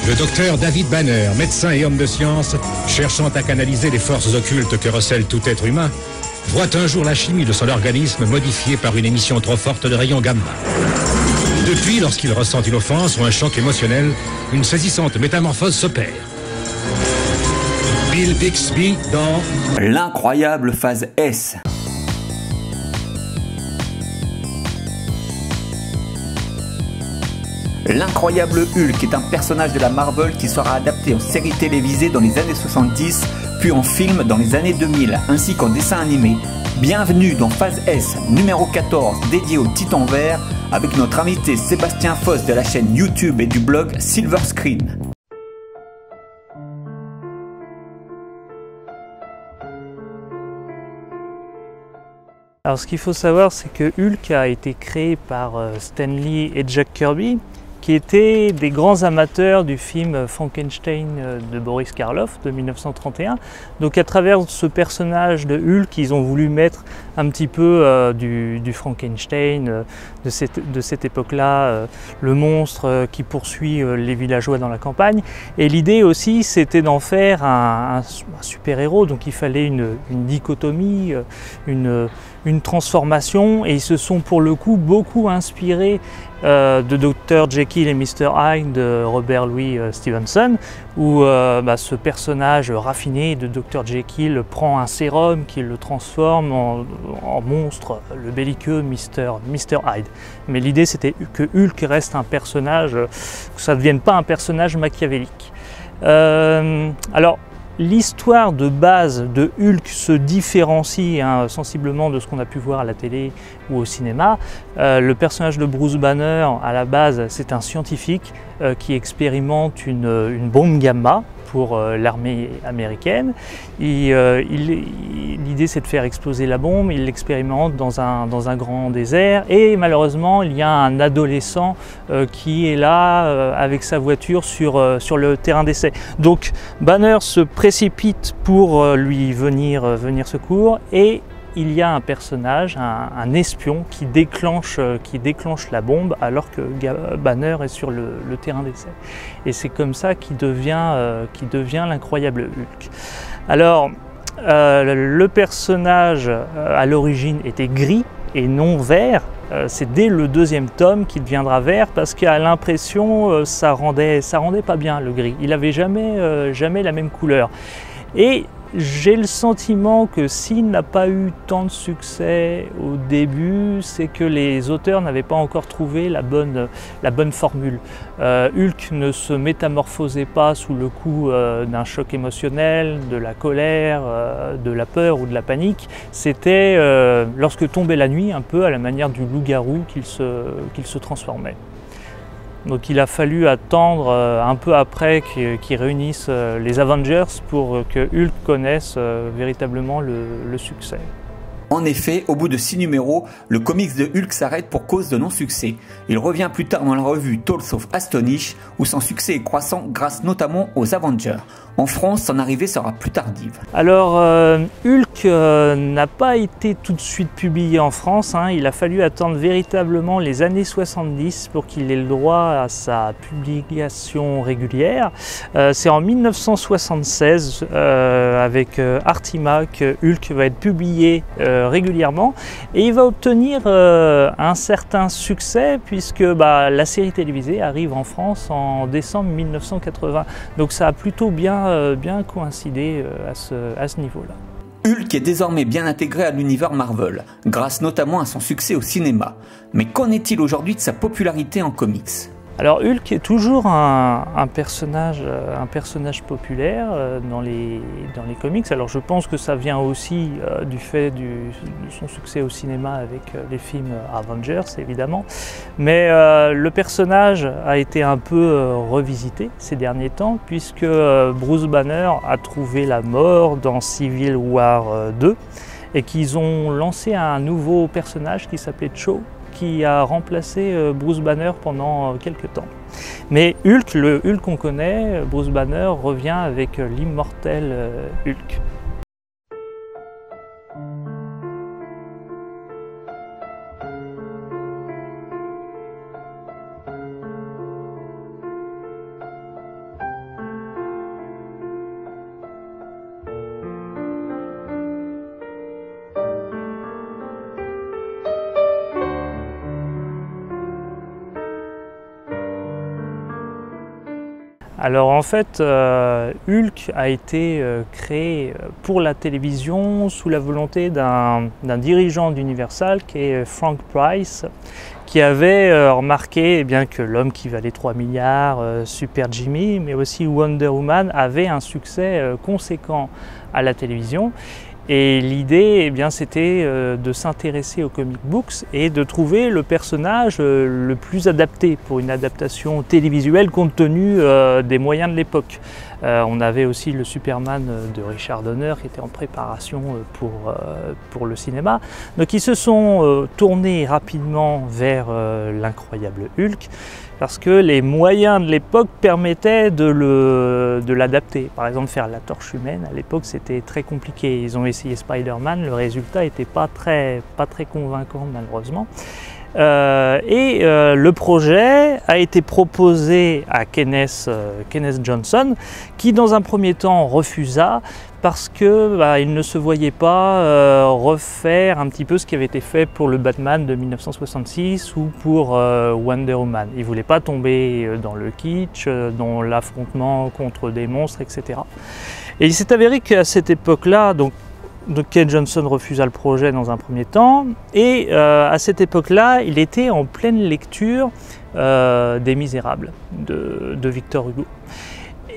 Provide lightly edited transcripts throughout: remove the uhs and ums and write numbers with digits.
Le docteur David Banner, médecin et homme de science, cherchant à canaliser les forces occultes que recèle tout être humain, voit un jour la chimie de son organisme modifiée par une émission trop forte de rayons gamma. Depuis, lorsqu'il ressent une offense ou un choc émotionnel, une saisissante métamorphose s'opère. Bill Bixby dans L'incroyable phase S. L'incroyable Hulk est un personnage de la Marvel qui sera adapté en série télévisée dans les années 70, puis en film dans les années 2000, ainsi qu'en dessin animé. Bienvenue dans Phase S, numéro 14, dédié au Titan Vert, avec notre invité Sébastien Foss de la chaîne YouTube et du blog Silver Screen. Alors ce qu'il faut savoir, c'est que Hulk a été créé par Stan Lee et Jack Kirby, qui étaient des grands amateurs du film Frankenstein de Boris Karloff de 1931. Donc à travers ce personnage de Hulk, ils ont voulu mettre un petit peu du Frankenstein de cette époque-là, le monstre qui poursuit les villageois dans la campagne. Et l'idée aussi, c'était d'en faire un super-héros, donc il fallait une dichotomie, une transformation, et ils se sont pour le coup beaucoup inspirés de Dr Jekyll et Mr Hyde de Robert Louis Stevenson, où ce personnage raffiné de Dr Jekyll prend un sérum qui le transforme en monstre, le belliqueux Mr Hyde. Mais l'idée c'était que Hulk reste un personnage, que ça ne devienne pas un personnage machiavélique. Alors, l'histoire de base de Hulk se différencie sensiblement de ce qu'on a pu voir à la télé ou au cinéma. Le personnage de Bruce Banner, à la base, c'est un scientifique qui expérimente une bombe gamma pour l'armée américaine. L'idée, c'est de faire exploser la bombe. Il l'expérimente dans un grand désert. Et malheureusement, il y a un adolescent qui est là avec sa voiture sur le terrain d'essai. Donc, Banner se précipite pour lui venir secours, et il y a un personnage, un espion qui déclenche la bombe alors que Banner est sur le terrain d'essai. Et c'est comme ça qu'il devient l'incroyable Hulk. Alors, le personnage à l'origine était gris et non vert. C'est dès le deuxième tome qu'il deviendra vert, parce qu'à l'impression ça rendait pas bien le gris. Il n'avait jamais la même couleur. Et j'ai le sentiment que s'il n'a pas eu tant de succès au début, c'est que les auteurs n'avaient pas encore trouvé la bonne formule. Hulk ne se métamorphosait pas sous le coup d'un choc émotionnel, de la colère, de la peur ou de la panique. C'était lorsque tombait la nuit, un peu à la manière du loup-garou qu'il se transformait. Donc il a fallu attendre un peu après qu'ils réunissent les Avengers pour que Hulk connaisse véritablement le succès. En effet, au bout de 6 numéros, le comics de Hulk s'arrête pour cause de non-succès. Il revient plus tard dans la revue Tales of Astonish, où son succès est croissant grâce notamment aux Avengers. En France, son arrivée sera plus tardive. Alors, Hulk n'a pas été tout de suite publié en France. Il a fallu attendre véritablement les années 70 pour qu'il ait le droit à sa publication régulière. C'est en 1976, avec Artima, que Hulk va être publié régulièrement, et il va obtenir un certain succès, puisque la série télévisée arrive en France en décembre 1980. Donc ça a plutôt bien coïncidé à ce niveau-là. Hulk est désormais bien intégré à l'univers Marvel, grâce notamment à son succès au cinéma. Mais qu'en est-il aujourd'hui de sa popularité en comics ? Alors Hulk est toujours un personnage populaire dans les comics. Alors je pense que ça vient aussi du fait de son succès au cinéma avec les films Avengers évidemment. Mais le personnage a été un peu revisité ces derniers temps, puisque Bruce Banner a trouvé la mort dans Civil War 2 et qu'ils ont lancé un nouveau personnage qui s'appelait Cho, qui a remplacé Bruce Banner pendant quelques temps. Mais Hulk, le Hulk qu'on connaît, Bruce Banner, revient avec l'immortel Hulk. Alors en fait, Hulk a été créé pour la télévision sous la volonté d'un dirigeant d'Universal qui est Frank Price, qui avait remarqué que l'homme qui valait 3 milliards, Super Jimmy, mais aussi Wonder Woman avait un succès conséquent à la télévision. Et l'idée, c'était de s'intéresser aux comic books et de trouver le personnage le plus adapté pour une adaptation télévisuelle compte tenu des moyens de l'époque. On avait aussi le Superman de Richard Donner qui était en préparation pour le cinéma. Donc ils se sont tournés rapidement vers l'incroyable Hulk, parce que les moyens de l'époque permettaient de l'adapter. Par exemple, faire la torche humaine, à l'époque, c'était très compliqué. Ils ont essayé Spider-Man, le résultat n'était pas très convaincant, malheureusement. Le projet a été proposé à Kenneth Johnson, qui dans un premier temps refusa, parce qu'il ne se voyait pas refaire un petit peu ce qui avait été fait pour le Batman de 1966 ou pour Wonder Woman. Il ne voulait pas tomber dans le kitsch, dans l'affrontement contre des monstres, etc. Et il s'est avéré qu'à cette époque-là, donc Kenneth Johnson refusa le projet dans un premier temps, et à cette époque-là, il était en pleine lecture des Misérables de Victor Hugo.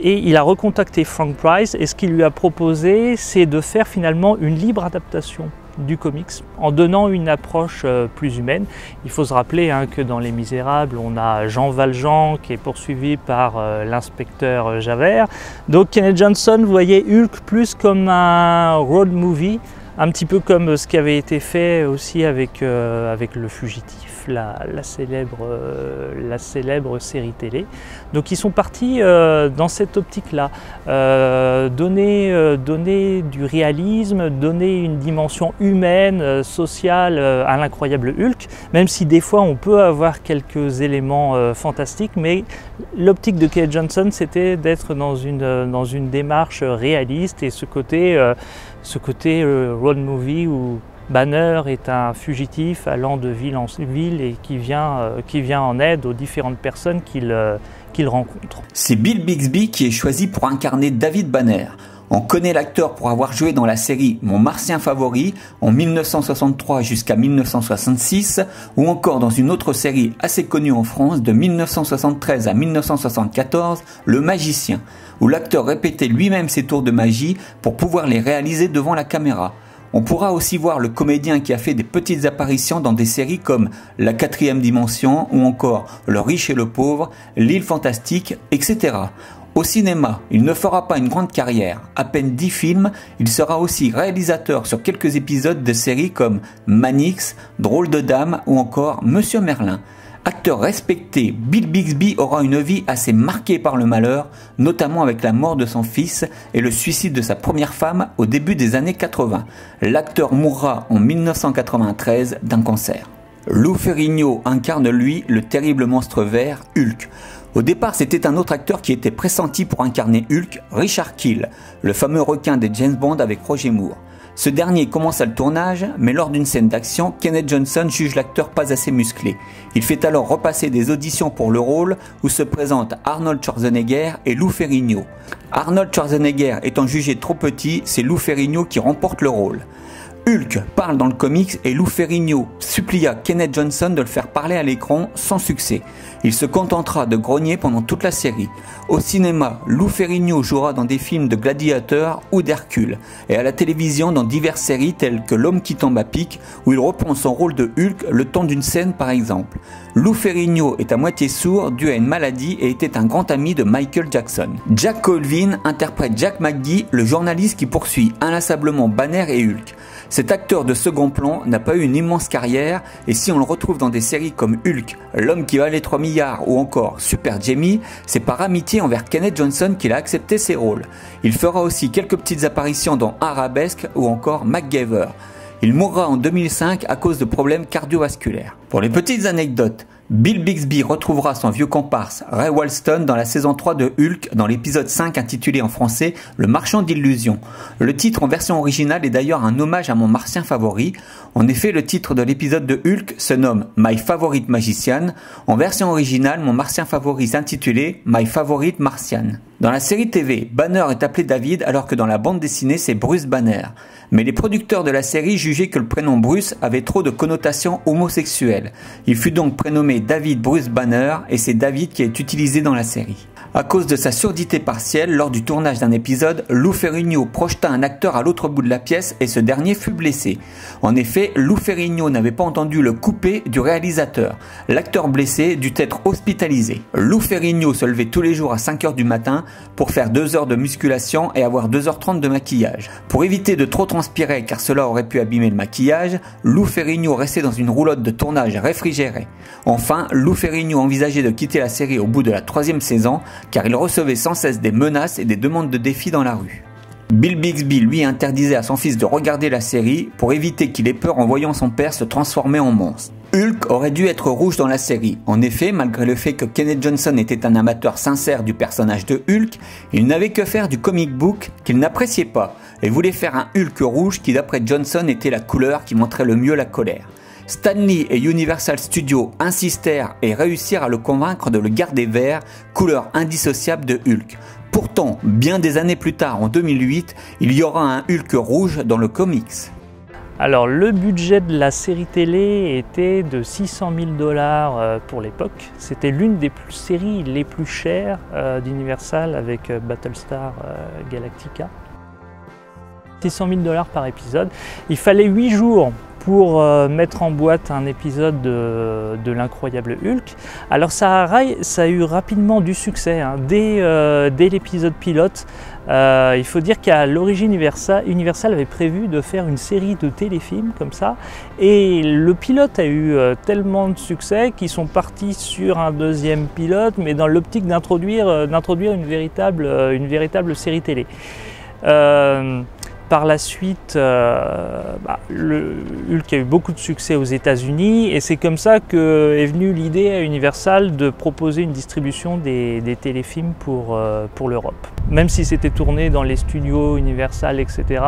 Et il a recontacté Frank Price, et ce qu'il lui a proposé, c'est de faire finalement une libre adaptation du comics en donnant une approche plus humaine. Il faut se rappeler que dans Les Misérables, on a Jean Valjean qui est poursuivi par l'inspecteur Javert. Donc Kenneth Johnson voyait Hulk plus comme un road movie, un petit peu comme ce qui avait été fait aussi avec Le Fugitif, la célèbre série télé. Donc ils sont partis dans cette optique-là, donner du réalisme, donner une dimension humaine, sociale à l'incroyable Hulk, même si des fois on peut avoir quelques éléments fantastiques, mais l'optique de Kenneth Johnson, c'était d'être dans une démarche réaliste, et ce côté road movie où Banner est un fugitif allant de ville en ville et qui vient en aide aux différentes personnes qu'il rencontre. C'est Bill Bixby qui est choisi pour incarner David Banner. On connaît l'acteur pour avoir joué dans la série Mon Martien favori en 1963 jusqu'à 1966, ou encore dans une autre série assez connue en France de 1973 à 1974, Le Magicien, où l'acteur répétait lui-même ses tours de magie pour pouvoir les réaliser devant la caméra. On pourra aussi voir le comédien qui a fait des petites apparitions dans des séries comme La 4e dimension ou encore Le riche et le pauvre, L'île fantastique, etc. Au cinéma, il ne fera pas une grande carrière. À peine 10 films, il sera aussi réalisateur sur quelques épisodes de séries comme Manix, Drôle de dame ou encore Monsieur Merlin. Acteur respecté, Bill Bixby aura une vie assez marquée par le malheur, notamment avec la mort de son fils et le suicide de sa première femme au début des années 80. L'acteur mourra en 1993 d'un cancer. Lou Ferrigno incarne lui le terrible monstre vert, Hulk. Au départ, c'était un autre acteur qui était pressenti pour incarner Hulk, Richard Kiel, le fameux requin des James Bond avec Roger Moore. Ce dernier commence le tournage, mais lors d'une scène d'action, Kenneth Johnson juge l'acteur pas assez musclé. Il fait alors repasser des auditions pour le rôle où se présentent Arnold Schwarzenegger et Lou Ferrigno. Arnold Schwarzenegger étant jugé trop petit, c'est Lou Ferrigno qui remporte le rôle. Hulk parle dans le comics et Lou Ferrigno supplia Kenneth Johnson de le faire parler à l'écran sans succès. Il se contentera de grogner pendant toute la série. Au cinéma, Lou Ferrigno jouera dans des films de gladiateurs ou d'Hercule, et à la télévision dans diverses séries telles que L'homme qui tombe à pic, où il reprend son rôle de Hulk le temps d'une scène par exemple. Lou Ferrigno est à moitié sourd dû à une maladie et était un grand ami de Michael Jackson. Jack Colvin interprète Jack McGee, le journaliste qui poursuit inlassablement Banner et Hulk. Cet acteur de second plan n'a pas eu une immense carrière, et si on le retrouve dans des séries comme Hulk, L'homme qui valait 3 milliards ou encore Super Jimmy, c'est par amitié envers Kenneth Johnson qu'il a accepté ses rôles. Il fera aussi quelques petites apparitions dans Arabesque ou encore MacGyver. Il mourra en 2005 à cause de problèmes cardiovasculaires. Pour les petites anecdotes, Bill Bixby retrouvera son vieux comparse Ray Walston dans la saison 3 de Hulk dans l'épisode 5 intitulé en français Le Marchand d'Illusions. Le titre en version originale est d'ailleurs un hommage à mon martien favori. En effet, le titre de l'épisode de Hulk se nomme My Favorite Magician. En version originale, mon martien favori s'intitulait My Favorite Martian. Dans la série TV, Banner est appelé David alors que dans la bande dessinée c'est Bruce Banner. Mais les producteurs de la série jugeaient que le prénom Bruce avait trop de connotations homosexuelles. Il fut donc prénommé David Bruce Banner et c'est David qui est utilisé dans la série. À cause de sa surdité partielle, lors du tournage d'un épisode, Lou Ferrigno projeta un acteur à l'autre bout de la pièce et ce dernier fut blessé. En effet, Lou Ferrigno n'avait pas entendu le coupé du réalisateur. L'acteur blessé dut être hospitalisé. Lou Ferrigno se levait tous les jours à 5 h du matin pour faire 2 heures de musculation et avoir 2h30 de maquillage. Pour éviter de trop transpirer car cela aurait pu abîmer le maquillage, Lou Ferrigno restait dans une roulotte de tournage réfrigérée. Enfin, Lou Ferrigno envisageait de quitter la série au bout de la 3e saison car il recevait sans cesse des menaces et des demandes de défis dans la rue. Bill Bixby lui interdisait à son fils de regarder la série pour éviter qu'il ait peur en voyant son père se transformer en monstre. Hulk aurait dû être rouge dans la série. En effet, malgré le fait que Kenneth Johnson était un amateur sincère du personnage de Hulk, il n'avait que faire du comic book qu'il n'appréciait pas et voulait faire un Hulk rouge qui d'après Johnson était la couleur qui montrait le mieux la colère. Stan Lee et Universal Studios insistèrent et réussirent à le convaincre de le garder vert, couleur indissociable de Hulk. Pourtant, bien des années plus tard, en 2008, il y aura un Hulk rouge dans le comics. Alors le budget de la série télé était de 600 000 $ pour l'époque. C'était l'une des séries les plus chères d'Universal avec Battlestar Galactica. 600 000 $ par épisode. Il fallait 8 jours pour mettre en boîte un épisode de l'incroyable Hulk. Alors ça a eu rapidement du succès, hein. Dès l'épisode pilote. Il faut dire qu'à l'origine Universal avait prévu de faire une série de téléfilms comme ça et le pilote a eu tellement de succès qu'ils sont partis sur un deuxième pilote mais dans l'optique d'introduire une véritable série télé. Par la suite, le Hulk a eu beaucoup de succès aux États-Unis et c'est comme ça qu'est venue l'idée à Universal de proposer une distribution des téléfilms pour l'Europe. Même si c'était tourné dans les studios Universal, etc.,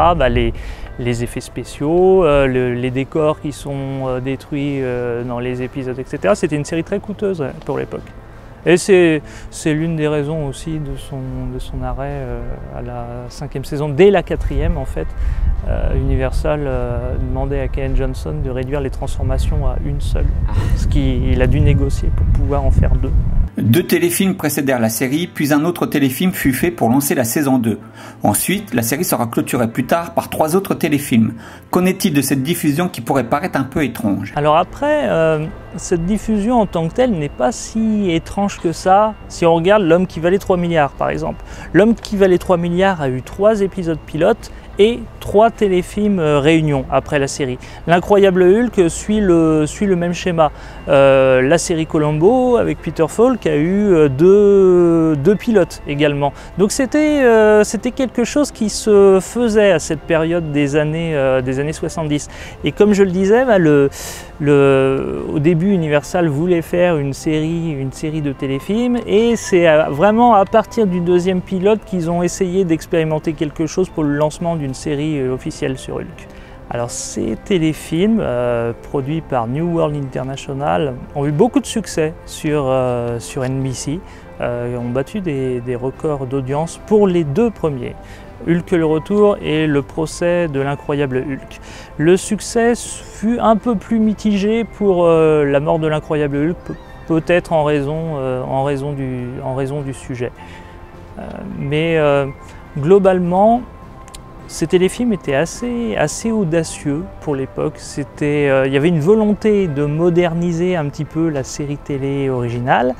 les effets spéciaux, les décors qui sont détruits dans les épisodes, etc., c'était une série très coûteuse pour l'époque. Et c'est l'une des raisons aussi de son arrêt à la 5e saison. Dès la 4e, en fait, Universal demandait à Kenneth Johnson de réduire les transformations à une seule, ce qu'il a dû négocier pour pouvoir en faire 2. 2 téléfilms précédèrent la série, puis un autre téléfilm fut fait pour lancer la saison 2. Ensuite, la série sera clôturée plus tard par 3 autres téléfilms. Qu'en est-il de cette diffusion qui pourrait paraître un peu étrange? Alors après, cette diffusion en tant que telle n'est pas si étrange que ça si on regarde L'Homme qui valait 3 milliards par exemple. L'Homme qui valait 3 milliards a eu 3 épisodes pilotes et 3 téléfilms réunions après la série. L'incroyable Hulk suit le même schéma. La série Columbo avec Peter Falk a eu 2 pilotes également. Donc c'était quelque chose qui se faisait à cette période des années 70. Et comme je le disais, au début Universal voulait faire une série de téléfilms et c'est vraiment à partir du 2e pilote qu'ils ont essayé d'expérimenter quelque chose pour le lancement d'une série officielle sur Hulk. Alors ces téléfilms produits par New World International ont eu beaucoup de succès sur NBC, ont battu des records d'audience pour les 2 premiers. Hulk le retour et le procès de l'incroyable Hulk. Le succès fut un peu plus mitigé pour la mort de l'incroyable Hulk, peut-être en raison du sujet. Mais globalement, ces téléfilms étaient assez audacieux pour l'époque. Il y avait une volonté de moderniser un petit peu la série télé originale.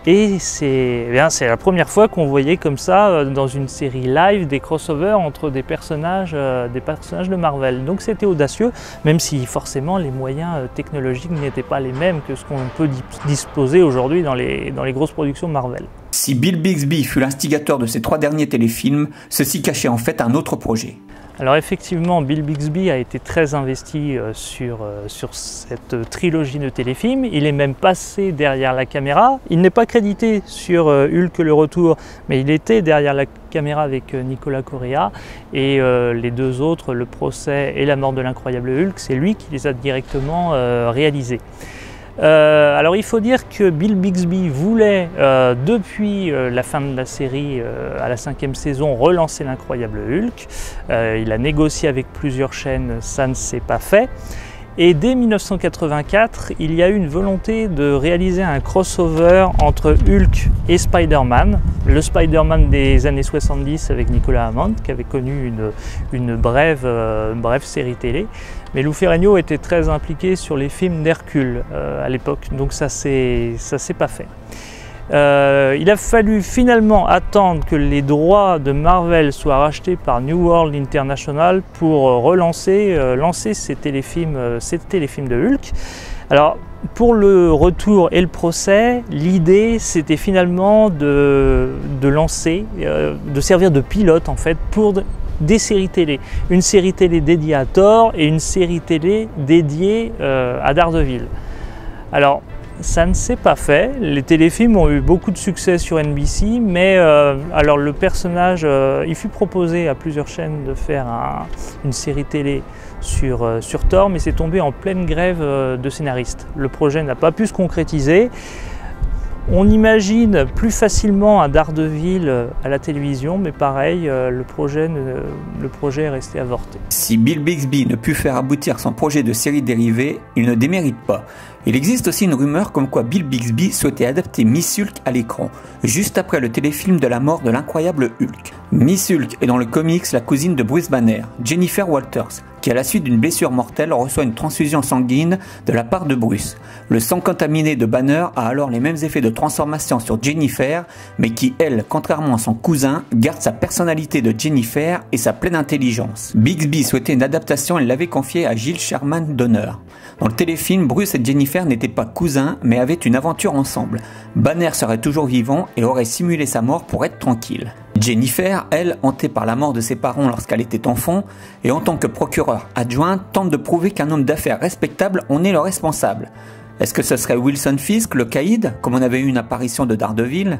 Et c'est la première fois qu'on voyait comme ça dans une série live des crossovers entre des personnages de Marvel. Donc c'était audacieux, même si forcément les moyens technologiques n'étaient pas les mêmes que ce qu'on peut disposer aujourd'hui dans les grosses productions Marvel. Si Bill Bixby fut l'instigateur de ces 3 derniers téléfilms, ceci cachait en fait un autre projet. Alors effectivement, Bill Bixby a été très investi sur cette trilogie de téléfilms. Il est même passé derrière la caméra. Il n'est pas crédité sur Hulk le Retour, mais il était derrière la caméra avec Nicolas Correa. Et les deux autres, Le Procès et La Mort de l'incroyable Hulk, c'est lui qui les a directement réalisés. Alors il faut dire que Bill Bixby voulait, depuis la fin de la série, à la 5e saison, relancer l'incroyable Hulk. Il a négocié avec plusieurs chaînes, ça ne s'est pas fait. Et dès 1984, il y a eu une volonté de réaliser un crossover entre Hulk et Spider-Man. Le Spider-Man des années 70 avec Nicolas Hammond, qui avait connu une brève série télé. Mais Lou Ferrigno était très impliqué sur les films d'Hercule à l'époque, donc ça s'est pas fait. Il a fallu finalement attendre que les droits de Marvel soient rachetés par New World International pour lancer ces téléfilms de Hulk. Alors, pour le Retour et Le Procès, l'idée c'était finalement de servir de pilote en fait pour des séries télé. Une série télé dédiée à Thor et une série télé dédiée à Daredevil. Alors, ça ne s'est pas fait. Les téléfilms ont eu beaucoup de succès sur NBC, mais alors le personnage, il fut proposé à plusieurs chaînes de faire une série télé sur Thor, mais c'est tombé en pleine grève de scénaristes. Le projet n'a pas pu se concrétiser. On imagine plus facilement un Daredevil à la télévision, mais pareil, le projet est resté avorté. Si Bill Bixby ne put faire aboutir son projet de série dérivée, il ne démérite pas. Il existe aussi une rumeur comme quoi Bill Bixby souhaitait adapter Miss Hulk à l'écran, juste après le téléfilm de la mort de l'incroyable Hulk. Miss Hulk est dans le comics la cousine de Bruce Banner, Jennifer Walters, qui à la suite d'une blessure mortelle reçoit une transfusion sanguine de la part de Bruce. Le sang contaminé de Banner a alors les mêmes effets de transformation sur Jennifer, mais qui elle, contrairement à son cousin, garde sa personnalité de Jennifer et sa pleine intelligence. Bixby souhaitait une adaptation et l'avait confiée à Jill Sherman Donner. Dans le téléfilm, Bruce et Jennifer n'étaient pas cousins, mais avaient une aventure ensemble. Banner serait toujours vivant et aurait simulé sa mort pour être tranquille. Jennifer, elle, hantée par la mort de ses parents lorsqu'elle était enfant, et en tant que procureur adjoint, tente de prouver qu'un homme d'affaires respectable en est le responsable. Est-ce que ce serait Wilson Fisk, le caïd, comme on avait eu une apparition de Daredevil?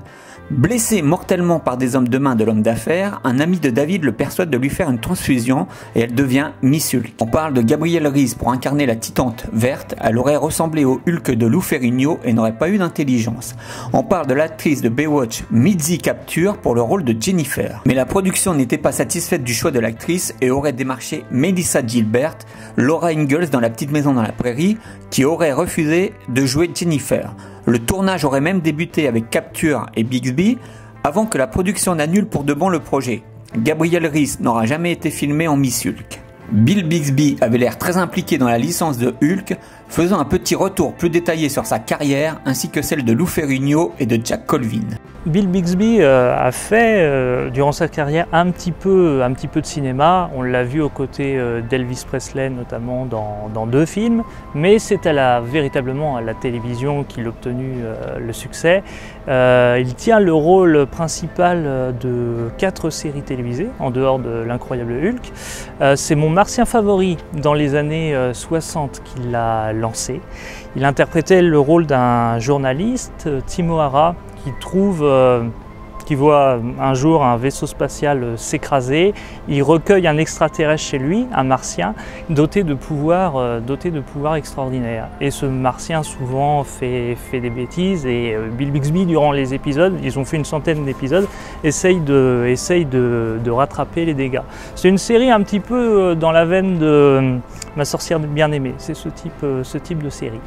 Blessé mortellement par des hommes de main de l'homme d'affaires, un ami de David le persuade de lui faire une transfusion et elle devient Miss Hulk. On parle de Gabrielle Reese pour incarner la Titante verte, elle aurait ressemblé au Hulk de Lou Ferrigno et n'aurait pas eu d'intelligence. On parle de l'actrice de Baywatch Mitzi Capture pour le rôle de Jennifer. Mais la production n'était pas satisfaite du choix de l'actrice et aurait démarché Melissa Gilbert, Laura Ingalls dans La Petite Maison dans la Prairie, qui aurait refusé de jouer Jennifer. Le tournage aurait même débuté avec Capture et Bixby avant que la production n'annule pour de bon le projet. Gabrielle Reese n'aura jamais été filmée en Miss Hulk. Bill Bixby avait l'air très impliqué dans la licence de Hulk, faisant un petit retour plus détaillé sur sa carrière ainsi que celle de Lou Ferrigno et de Jack Colvin. Bill Bixby a fait durant sa carrière un petit peu de cinéma. On l'a vu aux côtés d'Elvis Presley notamment dans 2 films, mais c'est véritablement à la télévision qu'il a obtenu le succès. Il tient le rôle principal de 4 séries télévisées en dehors de l'incroyable Hulk. C'est mon martien favori dans les années 60 qu'il a lancé. Il interprétait le rôle d'un journaliste, Tim O'Hara, qui voit un jour un vaisseau spatial s'écraser. Il recueille un extraterrestre chez lui, un martien, doté de pouvoirs extraordinaires. Et ce martien souvent fait des bêtises et Bill Bixby, durant les épisodes, ils ont fait une centaine d'épisodes, essaye de rattraper les dégâts. C'est une série un petit peu dans la veine de Ma sorcière bien-aimée, c'est ce type de série.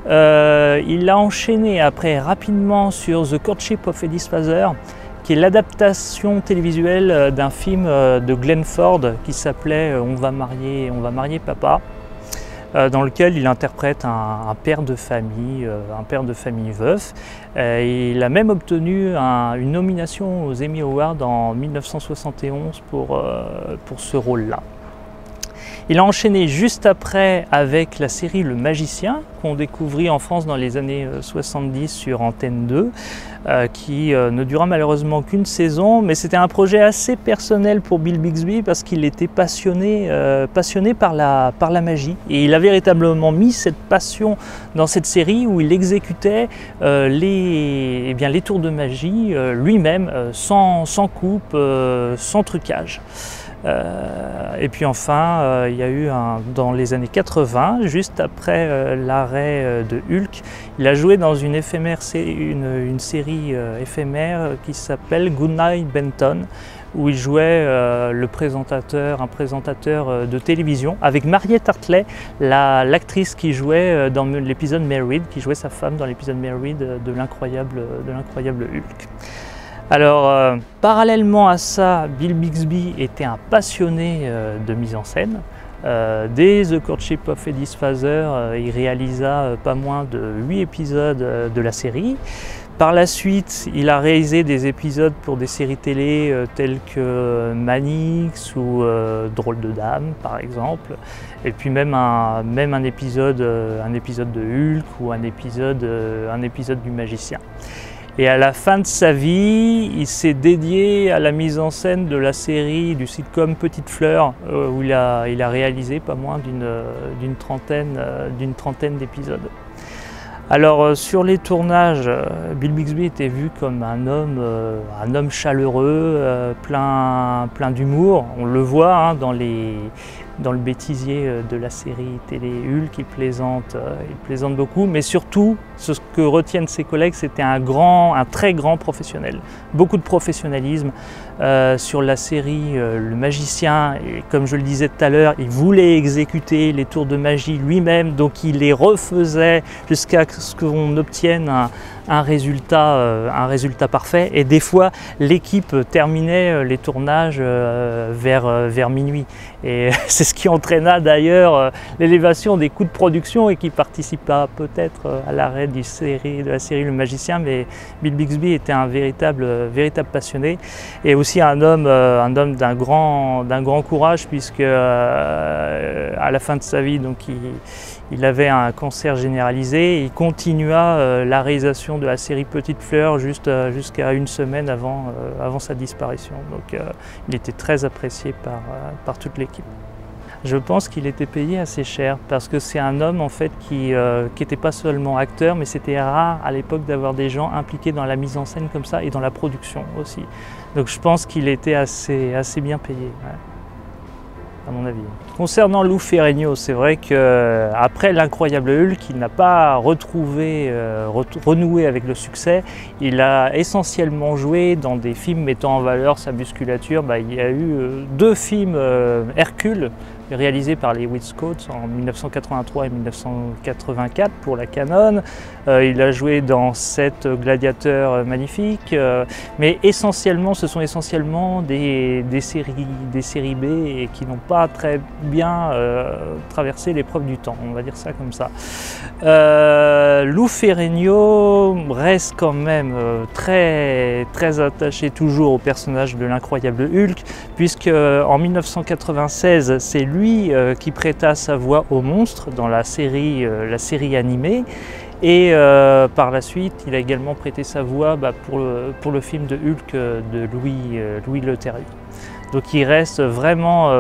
Il a enchaîné après rapidement sur The Courtship of Edith Father, qui est l'adaptation télévisuelle d'un film de Glenn Ford qui s'appelait On va marier papa, dans lequel il interprète un père de famille veuf. Il a même obtenu une nomination aux Emmy Awards en 1971 pour ce rôle-là. Il a enchaîné juste après avec la série Le Magicien, qu'on découvrit en France dans les années 70 sur Antenne 2, qui ne dura malheureusement qu'une saison, mais c'était un projet assez personnel pour Bill Bixby parce qu'il était passionné par la magie. Et il a véritablement mis cette passion dans cette série où il exécutait les tours de magie lui-même, sans coupe, sans trucage. Et puis enfin, il y a eu dans les années 80, juste après l'arrêt de Hulk, il a joué dans une série éphémère qui s'appelle Goodnight Benton, où il jouait un présentateur de télévision, avec Mariette Hartley, l'actrice qui jouait dans l'épisode Married, qui jouait sa femme dans l'épisode Married de l'incroyable Hulk. Alors, parallèlement à ça, Bill Bixby était un passionné de mise en scène. Dès The Courtship of Edith Father, il réalisa pas moins de 8 épisodes de la série. Par la suite, il a réalisé des épisodes pour des séries télé telles que Manix ou Drôle de Dame, par exemple. Et puis même un épisode de Hulk ou un épisode du Magicien. Et à la fin de sa vie, il s'est dédié à la mise en scène de la série, du sitcom Petite Fleur, où il a réalisé pas moins d'une trentaine d'épisodes. Alors sur les tournages, Bill Bixby était vu comme un homme chaleureux, plein d'humour. On le voit dans le bêtisier de la série télé Hulk, il plaisante beaucoup, mais surtout, ce que retiennent ses collègues, c'était un très grand professionnel. Beaucoup de professionnalisme sur la série Le Magicien, et comme je le disais tout à l'heure, il voulait exécuter les tours de magie lui-même, donc il les refaisait jusqu'à ce qu'on obtienne un résultat parfait. Et des fois, l'équipe terminait les tournages vers minuit. Et c'est ce qui entraîna d'ailleurs l'élévation des coûts de production et qui participa peut-être à l'arrêt de la série Le Magicien. Mais Bill Bixby était un véritable passionné et aussi un homme d'un grand courage, puisque à la fin de sa vie, donc il avait un cancer généralisé. Et il continua la réalisation de la série Petite Fleur jusqu'à une semaine avant sa disparition. Donc il était très apprécié par toute l'équipe. Je pense qu'il était payé assez cher parce que c'est un homme en fait qui n'était pas seulement acteur, mais c'était rare à l'époque d'avoir des gens impliqués dans la mise en scène comme ça et dans la production aussi. Donc je pense qu'il était assez bien payé, ouais, à mon avis. Concernant Lou Ferrigno, c'est vrai qu'après l'incroyable Hulk, il n'a pas renoué avec le succès. Il a essentiellement joué dans des films mettant en valeur sa musculature. Il y a eu 2 films Hercule, réalisé par les Witchcoats en 1983 et 1984 pour la Canon. Il a joué dans 7 Gladiateurs magnifiques, mais essentiellement, ce sont essentiellement des séries B et qui n'ont pas très bien traversé l'épreuve du temps, on va dire ça comme ça. Lou Ferrigno reste quand même très attaché toujours au personnage de l'incroyable Hulk, puisque en 1996, c'est lui qui prêta sa voix au monstre dans la série animée. Et par la suite, il a également prêté sa voix pour le film de Hulk de Louis Leterrier. Donc il reste vraiment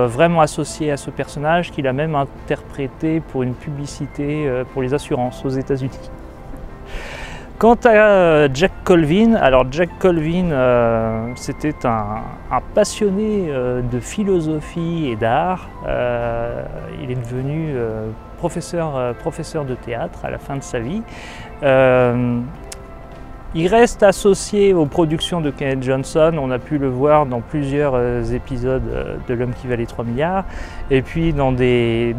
associé à ce personnage qu'il a même interprété pour une publicité pour les assurances aux États-Unis. Quant à Jack Colvin, alors Jack Colvin c'était un passionné de philosophie et d'art. Il est devenu professeur de théâtre à la fin de sa vie. Il reste associé aux productions de Kenneth Johnson, on a pu le voir dans plusieurs épisodes de L'Homme qui valait 3 milliards, et puis dans des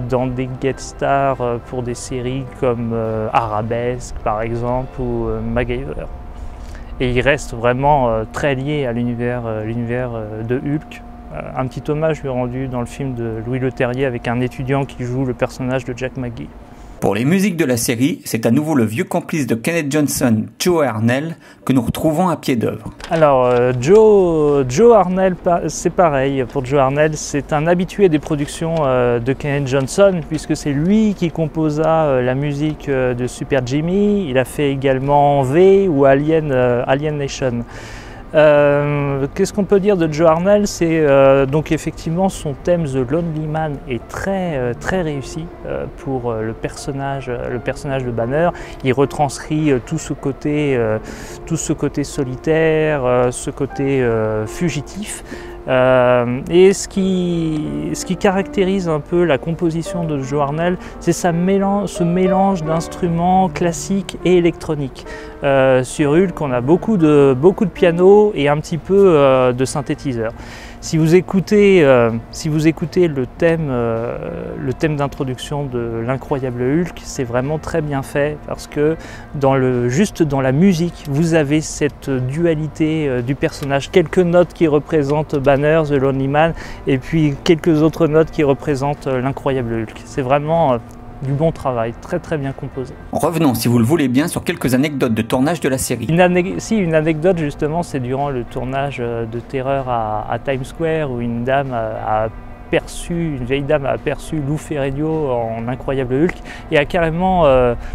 guest stars pour des séries comme Arabesque par exemple, ou MacGyver. Et il reste vraiment très lié à l'univers de Hulk. Un petit hommage lui est rendu dans le film de Louis Leterrier avec un étudiant qui joue le personnage de Jack McGee. Pour les musiques de la série, c'est à nouveau le vieux complice de Kenneth Johnson, Joe Arnell, que nous retrouvons à pied d'œuvre. Alors Joe Arnell, c'est pareil. Pour Joe Arnell, c'est un habitué des productions de Kenneth Johnson, puisque c'est lui qui composa la musique de Super Jimmy. Il a fait également V ou Alien Nation. Qu'est-ce qu'on peut dire de Joe Arnell? C'est donc effectivement son thème The Lonely Man est très réussi pour le personnage de Banner. Il retranscrit tout ce côté solitaire, ce côté fugitif. Et ce qui caractérise un peu la composition de Joe Arnell, c'est ce mélange d'instruments classiques et électroniques. Sur Hulk, on a beaucoup de piano et un petit peu de synthétiseur. Si vous écoutez le thème d'introduction de l'incroyable Hulk, c'est vraiment très bien fait parce que juste dans la musique, vous avez cette dualité du personnage. Quelques notes qui représentent Banner, The Lonely Man, et puis quelques autres notes qui représentent l'incroyable Hulk. C'est vraiment du bon travail, très bien composé. Revenons, si vous le voulez bien, sur quelques anecdotes de tournage de la série. Une anecdote justement, c'est durant le tournage de Terreur à Times Square, où une vieille dame a aperçu Lou Ferrigno en incroyable Hulk et a carrément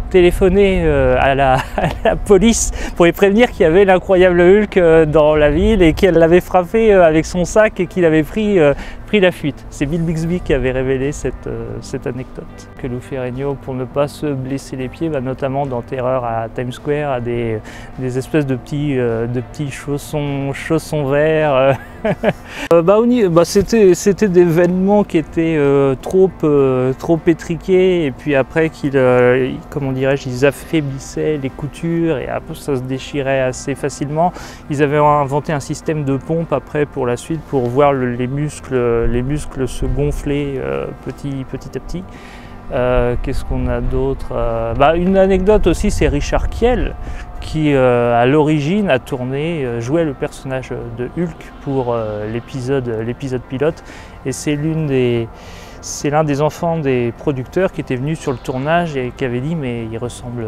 téléphoné à la police pour les prévenir qu'il y avait l'incroyable Hulk dans la ville et qu'elle l'avait frappé avec son sac et qu'il avait pris la fuite. C'est Bill Bixby qui avait révélé cette anecdote. Que Lou Ferrigno, pour ne pas se blesser les pieds, notamment dans Terreur à Times Square, a des espèces de petits chaussons verts. C'était des vêtements qui étaient trop étriqués, et puis après ils affaiblissaient les coutures et après ça se déchirait assez facilement. Ils avaient inventé un système de pompe après pour la suite pour voir les muscles se gonfler petit à petit. Qu'est-ce qu'on a d'autre? Une anecdote aussi, c'est Richard Kiel qui à l'origine a jouait le personnage de Hulk pour l'épisode pilote, et c'est l'un des enfants des producteurs qui était venu sur le tournage et qui avait dit mais il ressemble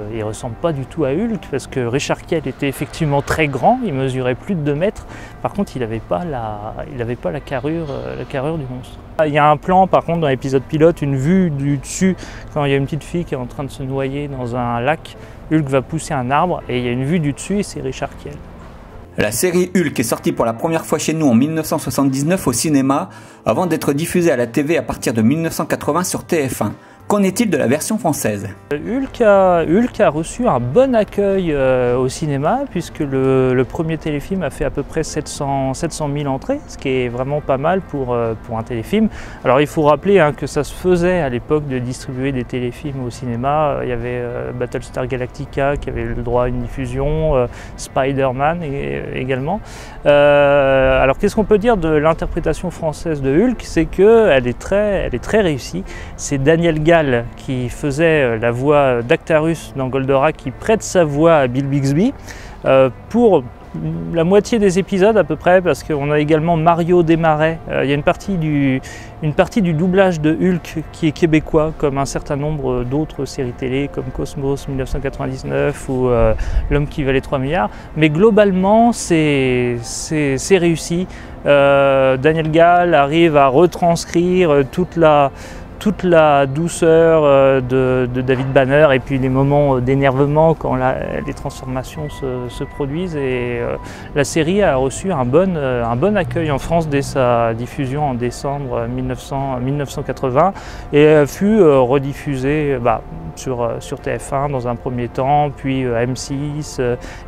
pas du tout à Hulk, parce que Richard Kiel était effectivement très grand, il mesurait plus de 2 mètres, par contre il n'avait pas la carrure du monstre. Il y a un plan par contre dans l'épisode pilote, une vue du dessus, quand il y a une petite fille qui est en train de se noyer dans un lac, Hulk va pousser un arbre et il y a une vue du dessus et c'est Richard Kiel. La série Hulk est sortie pour la première fois chez nous en 1979 au cinéma, avant d'être diffusée à la TV à partir de 1980 sur TF1. Qu'en est-il de la version française? Hulk a reçu un bon accueil au cinéma, puisque le premier téléfilm a fait à peu près 700 000 entrées, ce qui est vraiment pas mal pour un téléfilm. Alors il faut rappeler que ça se faisait à l'époque de distribuer des téléfilms au cinéma. Il y avait Battlestar Galactica qui avait le droit à une diffusion, Spider-Man également. Alors qu'est-ce qu'on peut dire de l'interprétation française de Hulk? C'est qu'elle est très réussie. C'est Daniel Gall qui faisait la voix d'Actarus dans Goldorak, qui prête sa voix à Bill Bixby pour la moitié des épisodes à peu près, parce qu'on a également Mario Desmarais. Il y a une partie du doublage de Hulk qui est québécois, comme un certain nombre d'autres séries télé comme Cosmos 1999 ou L'homme qui valait 3 milliards. Mais globalement, c'est réussi. Daniel Gall arrive à retranscrire toute la douceur de David Banner et puis les moments d'énervement quand les transformations se produisent, et la série a reçu un bon accueil en France dès sa diffusion en décembre 1980 et fut rediffusée sur TF1 dans un premier temps, puis M6,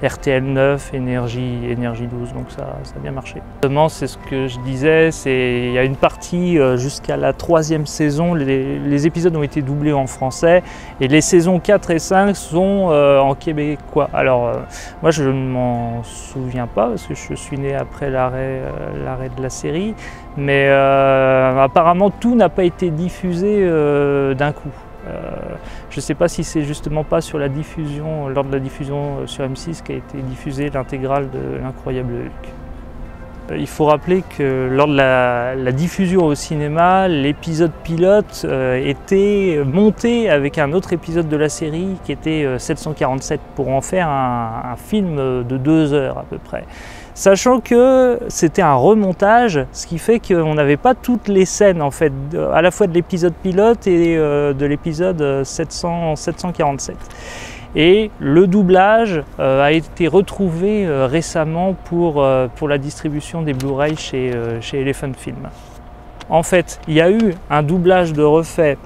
RTL 9, Énergie 12, donc ça a bien marché. C'est ce que je disais, il y a une partie jusqu'à la 3e saison, les épisodes ont été doublés en français et les saisons 4 et 5 sont en québécois. Alors moi je ne m'en souviens pas parce que je suis né après l'arrêt de la série, mais apparemment tout n'a pas été diffusé d'un coup. Je ne sais pas si c'est justement pas sur la diffusion, lors de la diffusion sur M6 qu'a été diffusée l'intégrale de l'incroyable Hulk. Il faut rappeler que lors de la diffusion au cinéma, l'épisode pilote était monté avec un autre épisode de la série qui était 747 pour en faire un film de 2 heures à peu près. Sachant que c'était un remontage, ce qui fait qu'on n'avait pas toutes les scènes en fait, à la fois de l'épisode pilote et de l'épisode 747. Et le doublage a été retrouvé récemment pour la distribution des Blu-ray chez Elephant Film. En fait, il y a eu un doublage de refait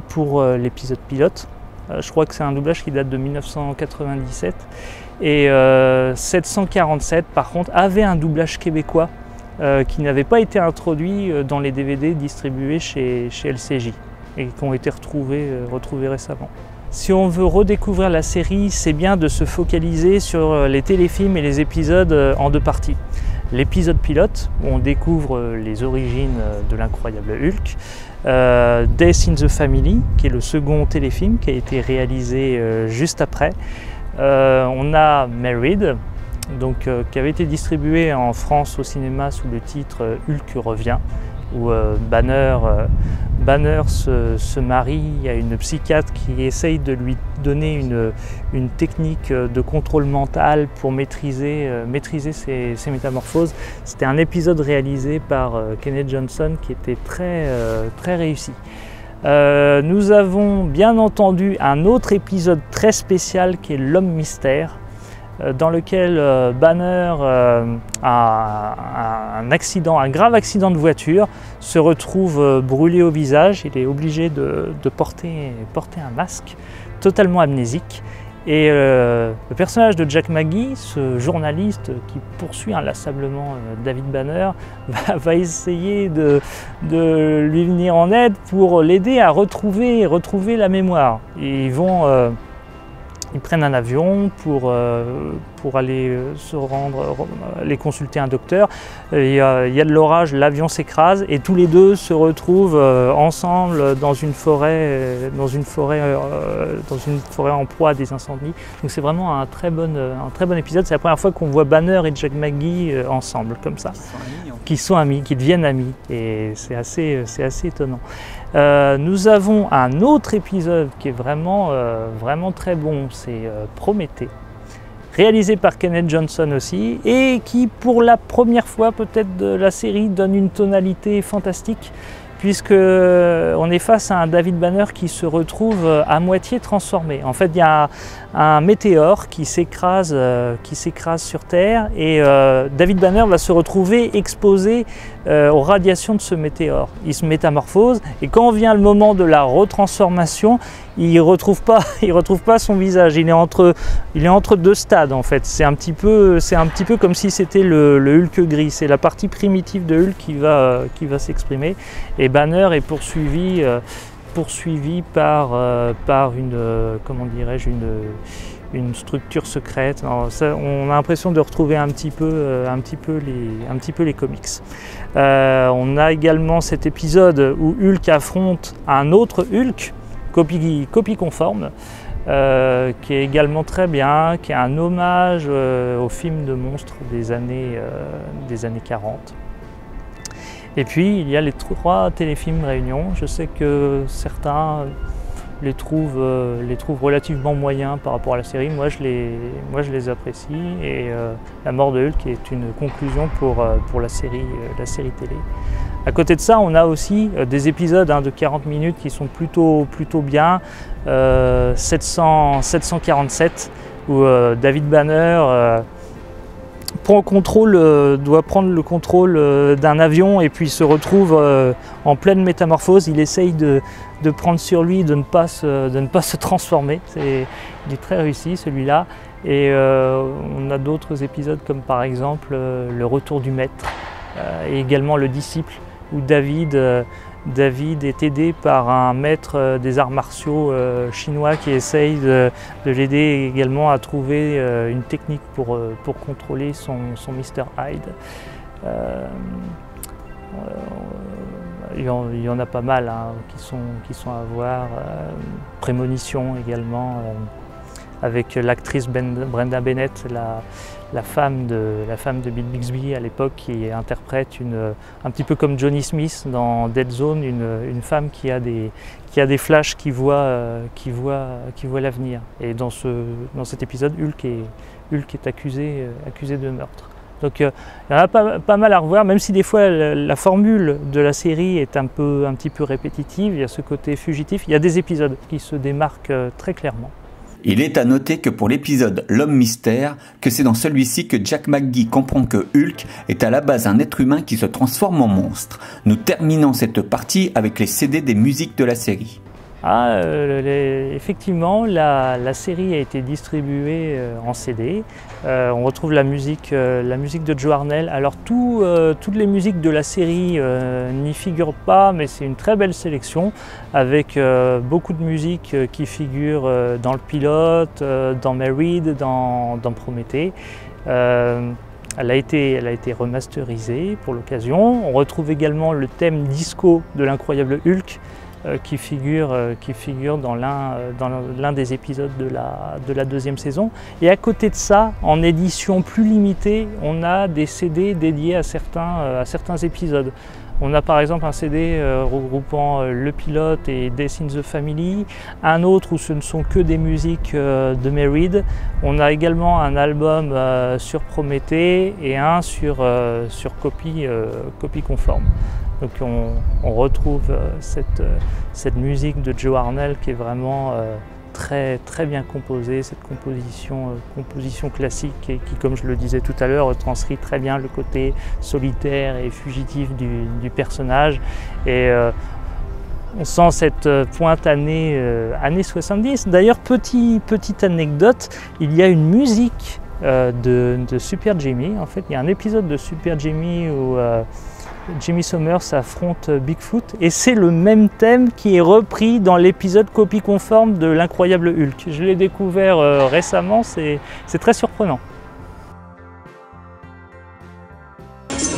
pour l'épisode pilote. Je crois que c'est un doublage qui date de 1997. Et 747, par contre, avait un doublage québécois qui n'avait pas été introduit dans les DVD distribués chez LCJ et qui ont été retrouvés récemment. Si on veut redécouvrir la série, c'est bien de se focaliser sur les téléfilms et les épisodes en 2 parties. L'épisode pilote, où on découvre les origines de l'incroyable Hulk. Death in the Family, qui est le second téléfilm qui a été réalisé juste après. On a Married, donc, qui avait été distribué en France au cinéma sous le titre Hulk revient, où Banner se marie à une psychiatre qui essaye de lui donner une technique de contrôle mental pour maîtriser ses métamorphoses. C'était un épisode réalisé par Kenneth Johnson qui était très réussi. Nous avons bien entendu un autre épisode très spécial qui est l'Homme Mystère, dans lequel Banner a un grave accident de voiture, se retrouve brûlé au visage, il est obligé de porter un masque, totalement amnésique. Et le personnage de Jack McGee, ce journaliste qui poursuit inlassablement David Banner, va essayer de lui venir en aide pour l'aider à retrouver la mémoire. Et ils prennent un avion pour aller aller consulter un docteur. Il y a de l'orage, l'avion s'écrase et tous les deux se retrouvent ensemble dans une forêt en proie à des incendies. Donc c'est vraiment un très bon épisode. C'est la première fois qu'on voit Banner et Jack McGee ensemble comme ça, qui deviennent amis, et c'est assez étonnant. Nous avons un autre épisode qui est vraiment très bon, c'est Prométhée, réalisé par Kenneth Johnson aussi, et qui pour la première fois peut-être de la série donne une tonalité fantastique, puisque on est face à un David Banner qui se retrouve à moitié transformé. En fait, il y a un météore qui s'écrase sur Terre, et David Banner va se retrouver exposé aux radiations de ce météore. Il se métamorphose, et quand vient le moment de la retransformation, il retrouve pas son visage. Il est entre 2 stades en fait. C'est un petit peu comme si c'était le Hulk gris. C'est la partie primitive de Hulk qui va s'exprimer. Et Banner est poursuivi par une structure secrète. Alors, ça, on a l'impression de retrouver un petit peu les comics. On a également cet épisode où Hulk affronte un autre Hulk, copie conforme, qui est également très bien, qui est un hommage au film de monstres des années 40. Et puis il y a les 3 téléfilms Réunion. Je sais que certains les trouvent relativement moyens par rapport à la série. Moi je les apprécie, et La mort de Hulk est une conclusion pour la série télé. À côté de ça, on a aussi des épisodes de 40 minutes qui sont plutôt bien. 747, où David Banner doit prendre le contrôle d'un avion, et puis se retrouve en pleine métamorphose. Il essaye de prendre sur lui, de ne pas se transformer. Il est très réussi celui-là. Et on a d'autres épisodes comme par exemple Le Retour du Maître, et également Le Disciple, où David est aidé par un maître des arts martiaux chinois qui essaye de l'aider également à trouver une technique pour contrôler son Mr. Hyde. Il y en a pas mal qui sont à voir. Prémonition également. avec l'actrice Brenda Bennett, la femme de Bill Bixby à l'époque, qui interprète un petit peu comme Johnny Smith dans Dead Zone, une femme qui a des flashs, qui voit l'avenir. Et dans cet épisode, Hulk est accusé de meurtre. Donc il y en a pas mal à revoir, même si des fois la formule de la série est un petit peu répétitive, il y a ce côté fugitif, il y a des épisodes qui se démarquent très clairement. Il est à noter que pour l'épisode L'Homme Mystère, que c'est dans celui-ci que Jack McGee comprend que Hulk est à la base un être humain qui se transforme en monstre. Nous terminons cette partie avec les CD des musiques de la série. Effectivement, la série a été distribuée en CD. On retrouve la musique de Joe Arnell. Alors toutes les musiques de la série n'y figurent pas, mais c'est une très belle sélection avec beaucoup de musiques qui figurent dans le pilote, dans Married, dans Prométhée. Elle a été remasterisée pour l'occasion. On retrouve également le thème disco de l'incroyable Hulk, qui figure dans l'un des épisodes de la deuxième saison. Et à côté de ça, en édition plus limitée, on a des CD dédiés à certains épisodes. On a par exemple un CD regroupant le pilote et Death in the Family, un autre où ce ne sont que des musiques de Married. On a également un album sur Prométhée et un sur copie conforme. Donc on retrouve cette musique de Joe Arnell qui est vraiment très bien composée, cette composition classique et qui, comme je le disais tout à l'heure, retranscrit très bien le côté solitaire et fugitif du personnage. Et on sent cette pointe années 70. D'ailleurs, petite anecdote, il y a une musique de Super Jimmy. En fait, il y a un épisode de Super Jimmy où Jimmy Sommers affronte Bigfoot et c'est le même thème qui est repris dans l'épisode copie conforme de l'incroyable Hulk. Je l'ai découvert récemment, c'est très surprenant.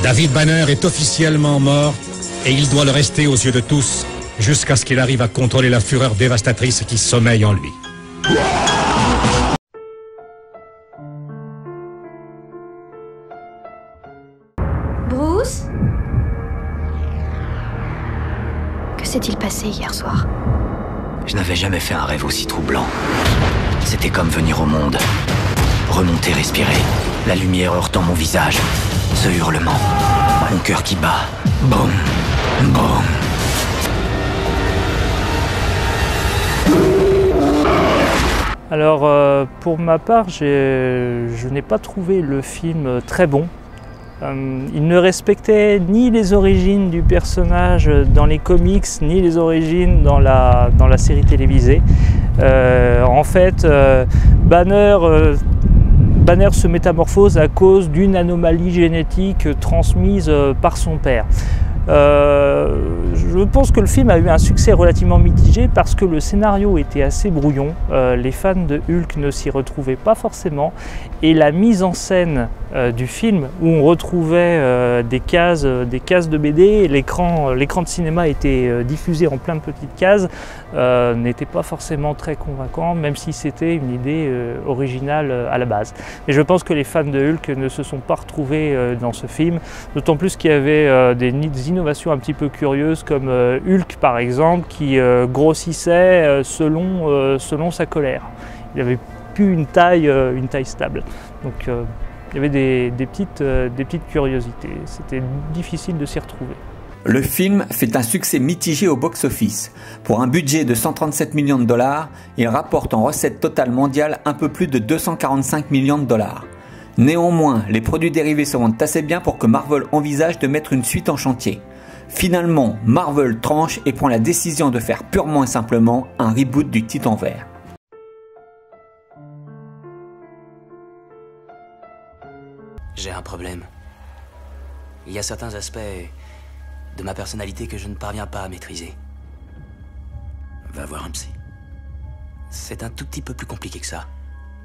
David Banner est officiellement mort et il doit le rester aux yeux de tous jusqu'à ce qu'il arrive à contrôler la fureur dévastatrice qui sommeille en lui. Bruce ? Que s'est-il passé hier soir ? Je n'avais jamais fait un rêve aussi troublant. C'était comme venir au monde. Remonter, respirer. La lumière heurtant mon visage. Ce hurlement. Mon cœur qui bat. Boum. Boum. Alors pour ma part, je n'ai pas trouvé le film très bon. Il ne respectait ni les origines du personnage dans les comics, ni les origines dans la série télévisée. En fait, Banner se métamorphose à cause d'une anomalie génétique transmise par son père. Je pense que le film a eu un succès relativement mitigé parce que le scénario était assez brouillon, les fans de Hulk ne s'y retrouvaient pas forcément et la mise en scène du film où on retrouvait des cases de BD, l'écran de cinéma était diffusé en plein de petites cases, n'était pas forcément très convaincant, même si c'était une idée originale à la base. Mais je pense que les fans de Hulk ne se sont pas retrouvés dans ce film, d'autant plus qu'il y avait des innovations un petit peu curieuses comme Hulk par exemple qui grossissait selon sa colère. Il n'avait plus une taille stable. Donc il y avait des petites curiosités. C'était difficile de s'y retrouver. Le film fait un succès mitigé au box-office. Pour un budget de 137 millions de dollars, il rapporte en recettes totales mondiales un peu plus de 245 millions de dollars. Néanmoins, les produits dérivés se vendent assez bien pour que Marvel envisage de mettre une suite en chantier. Finalement, Marvel tranche et prend la décision de faire purement et simplement un reboot du Titan Vert. J'ai un problème. Il y a certains aspects de ma personnalité que je ne parviens pas à maîtriser. Va voir un psy. C'est un tout petit peu plus compliqué que ça.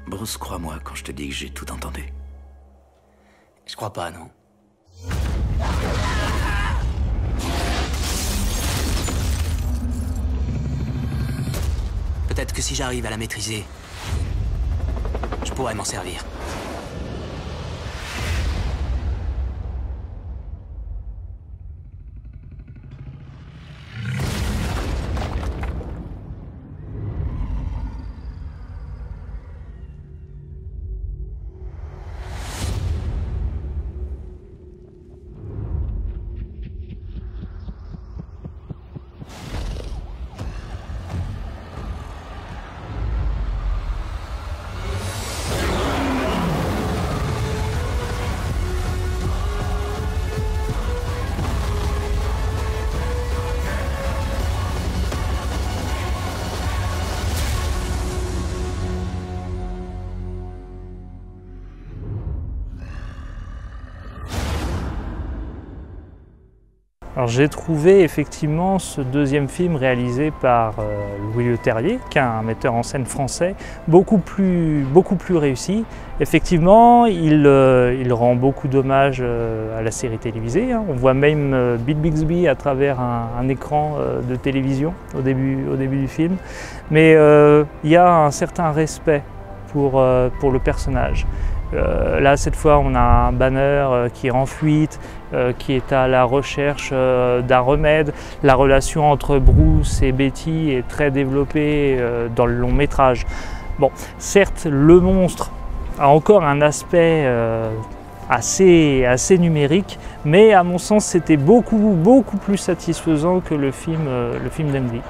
Bruce, crois-moi quand je te dis que j'ai tout entendu. Je crois pas, non? Peut-être que si j'arrive à la maîtriser, pourrais m'en servir. Alors j'ai trouvé effectivement ce deuxième film réalisé par Louis Leterrier, qui est un metteur en scène français, beaucoup plus réussi. Effectivement, il rend beaucoup d'hommage à la série télévisée. On voit même Bill Bixby à travers un écran de télévision au début du film. Mais il y a un certain respect pour le personnage. Là, cette fois, on a un Banner qui est en fuite, qui est à la recherche d'un remède. La relation entre Bruce et Betty est très développée dans le long métrage. Bon, certes, le monstre a encore un aspect assez numérique, mais à mon sens, c'était beaucoup plus satisfaisant que le film d'Ang Lee.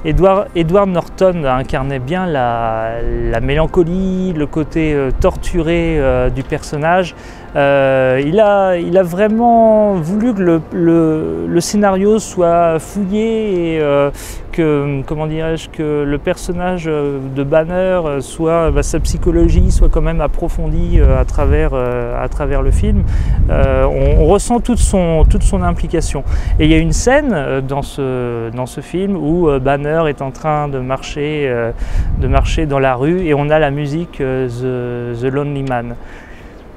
Edward Norton incarnait bien la mélancolie, le côté torturé du personnage. Il a vraiment voulu que le scénario soit fouillé et que le personnage de Banner sa psychologie soit quand même approfondie à travers le film. On ressent toute son implication. Et il y a une scène dans ce film où Banner est en train de marcher dans la rue et on a la musique The Lonely Man.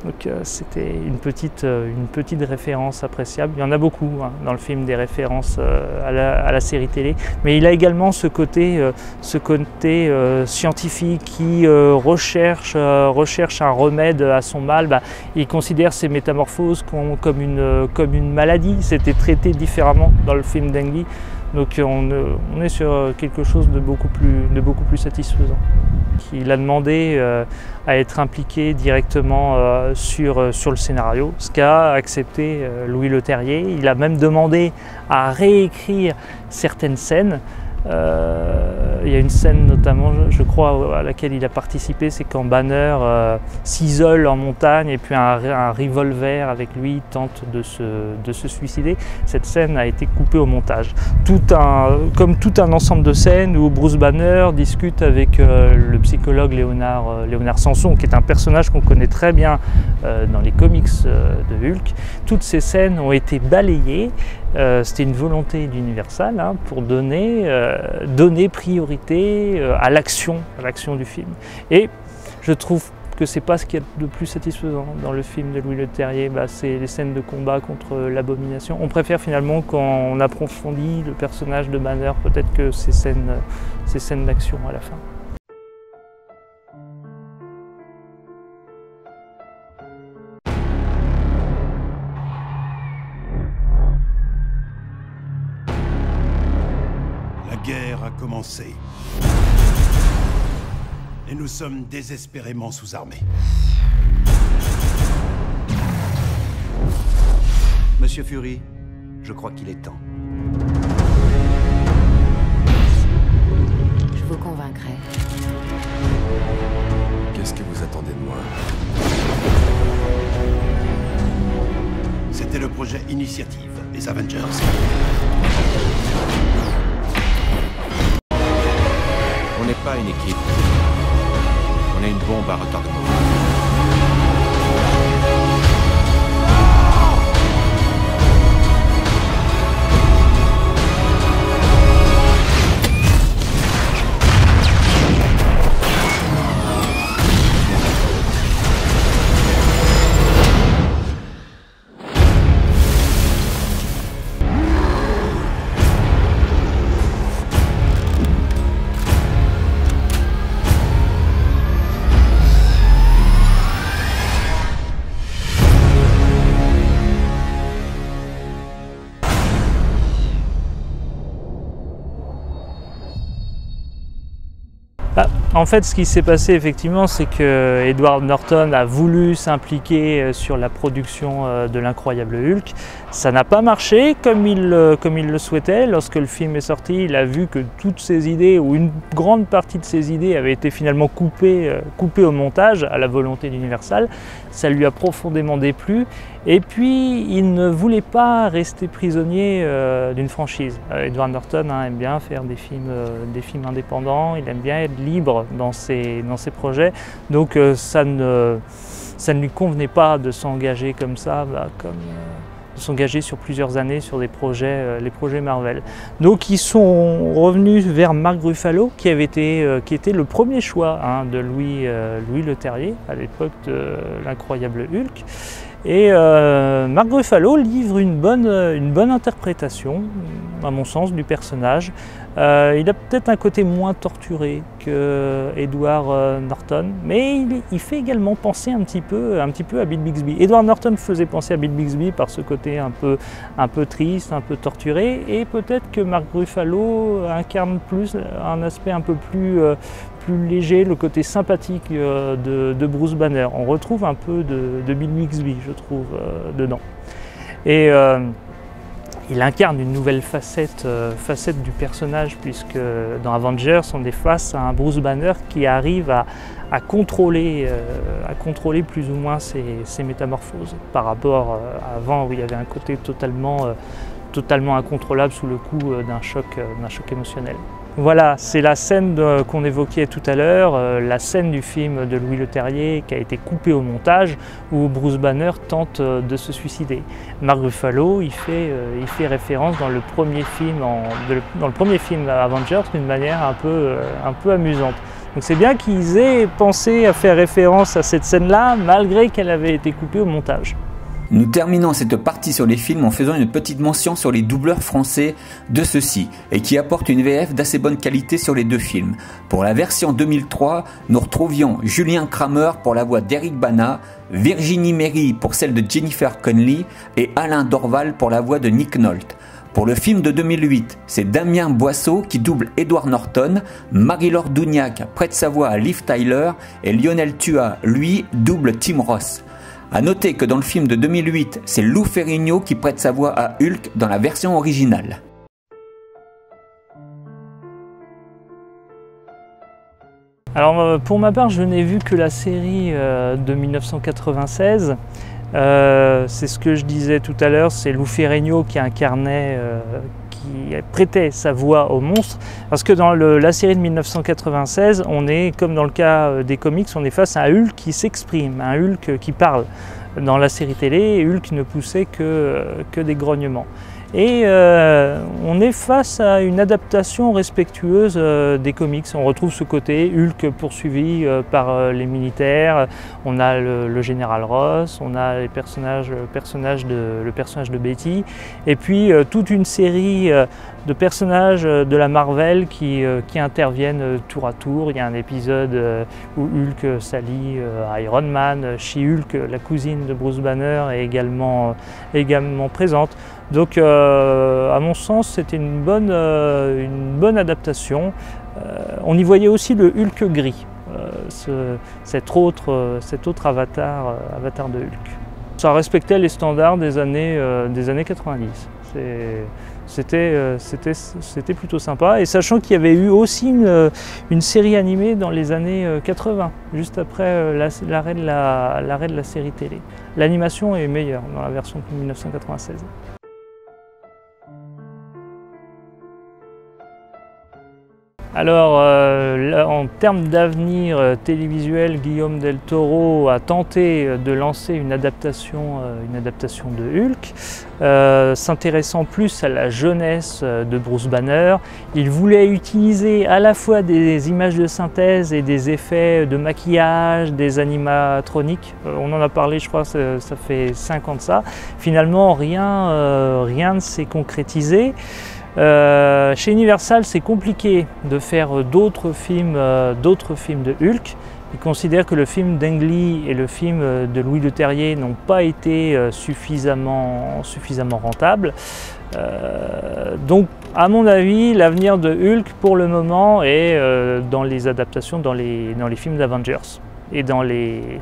Donc c'était une petite référence appréciable. Il y en a beaucoup dans le film, des références à la série télé, mais il a également ce côté scientifique qui recherche un remède à son mal. Il considère ces métamorphoses comme une maladie. C'était traité différemment dans le film d'Ang Lee. Donc on est sur quelque chose de beaucoup plus satisfaisant. Il a demandé à être impliqué directement sur le scénario, ce qu'a accepté Louis Leterrier. Il a même demandé à réécrire certaines scènes. Il y a une scène notamment, je crois, à laquelle il a participé, c'est quand Banner s'isole en montagne et puis un revolver avec lui tente de se suicider. Cette scène a été coupée au montage. Comme tout un ensemble de scènes où Bruce Banner discute avec le psychologue Léonard Samson, qui est un personnage qu'on connaît très bien dans les comics de Hulk. Toutes ces scènes ont été balayées. C'était une volonté d'Universal pour donner priorité à l'action du film. Et je trouve que c'est pas ce qu'il y a de plus satisfaisant dans le film de Louis Leterrier, c'est les scènes de combat contre l'abomination. On préfère finalement quand on approfondit le personnage de Banner, peut-être que ces scènes d'action à la fin. La guerre a commencé. Et nous sommes désespérément sous-armés. Monsieur Fury, je crois qu'il est temps. Je vous convaincrai. Qu'est-ce que vous attendez de moi? C'était le projet Initiative, les Avengers. On n'est pas une équipe. On est une bombe à retardement. En fait, ce qui s'est passé effectivement, c'est que Edward Norton a voulu s'impliquer sur la production de l'incroyable Hulk. Ça n'a pas marché comme il le souhaitait. Lorsque le film est sorti, il a vu que toutes ses idées, ou une grande partie de ses idées, avaient été finalement coupées au montage, à la volonté d'Universal. Ça lui a profondément déplu. Et puis, il ne voulait pas rester prisonnier d'une franchise. Edward Norton aime bien faire des films indépendants, il aime bien être libre dans ses projets. Donc, ça ne lui convenait pas de s'engager comme ça, de s'engager sur plusieurs années sur des projets, les projets Marvel. Donc, ils sont revenus vers Mark Ruffalo, qui était le premier choix de Louis Leterrier, à l'époque de l'incroyable Hulk. Et Mark Ruffalo livre une bonne interprétation, à mon sens, du personnage. Il a peut-être un côté moins torturé que Edward Norton, mais il fait également penser un petit peu à Bill Bixby. Edward Norton faisait penser à Bill Bixby par ce côté un peu triste, un peu torturé, et peut-être que Mark Ruffalo incarne plus un aspect un peu plus léger, le côté sympathique de Bruce Banner. On retrouve un peu de Bill Bixby, je trouve, dedans. Et il incarne une nouvelle facette du personnage, puisque dans Avengers, on est face à un Bruce Banner qui arrive à contrôler plus ou moins ses métamorphoses, par rapport à avant où il y avait un côté totalement incontrôlable sous le coup d'un choc émotionnel. Voilà, c'est la scène qu'on évoquait tout à l'heure, la scène du film de Louis Leterrier qui a été coupée au montage, où Bruce Banner tente de se suicider. Mark Ruffalo, il fait référence dans le premier film Avengers d'une manière un peu amusante. Donc c'est bien qu'ils aient pensé à faire référence à cette scène-là, malgré qu'elle avait été coupée au montage. Nous terminons cette partie sur les films en faisant une petite mention sur les doubleurs français de ceux-ci et qui apportent une VF d'assez bonne qualité sur les deux films. Pour la version 2003, nous retrouvions Julien Kramer pour la voix d'Eric Bana, Virginie Méry pour celle de Jennifer Connelly et Alain Dorval pour la voix de Nick Nolte. Pour le film de 2008, c'est Damien Boisseau qui double Edward Norton, Marie-Laure Dougnac prête sa voix à Liv Tyler et Lionel Tua, lui, double Tim Ross. A noter que dans le film de 2008, c'est Lou Ferrigno qui prête sa voix à Hulk dans la version originale. Alors pour ma part, je n'ai vu que la série de 1996. C'est ce que je disais tout à l'heure, c'est Lou Ferrigno qui incarnait, qui prêtait sa voix au monstre, parce que dans la série de 1996, on est, comme dans le cas des comics, on est face à un Hulk qui s'exprime, un Hulk qui parle. Dans la série télé, Hulk ne poussait que des grognements. Et on est face à une adaptation respectueuse des comics. On retrouve ce côté Hulk poursuivi par les militaires, on a le général Ross, on a le personnage de Betty, et puis toute une série de personnages de la Marvel qui interviennent tour à tour. Il y a un épisode où Hulk s'allie à Iron Man, She-Hulk, la cousine de Bruce Banner, est également présente. Donc à mon sens, c'était une bonne adaptation. On y voyait aussi le Hulk gris, cet autre avatar de Hulk. Ça respectait les standards des années 90. C'était plutôt sympa, et sachant qu'il y avait eu aussi une série animée dans les années 80, juste après l'arrêt de la série télé. L'animation est meilleure dans la version de 1996. Alors, en termes d'avenir télévisuel, Guillaume Del Toro a tenté de lancer une adaptation de Hulk, s'intéressant plus à la jeunesse de Bruce Banner. Il voulait utiliser à la fois des images de synthèse et des effets de maquillage, des animatroniques. On en a parlé, je crois, ça fait 5 ans de ça. Finalement, rien ne s'est concrétisé. Chez Universal, c'est compliqué de faire d'autres films de Hulk, Il considère que le film d'Ang Lee et le film de Louis Leterrier n'ont pas été suffisamment rentables. Donc, à mon avis, l'avenir de Hulk, pour le moment, est dans les adaptations, dans les films d'Avengers et dans les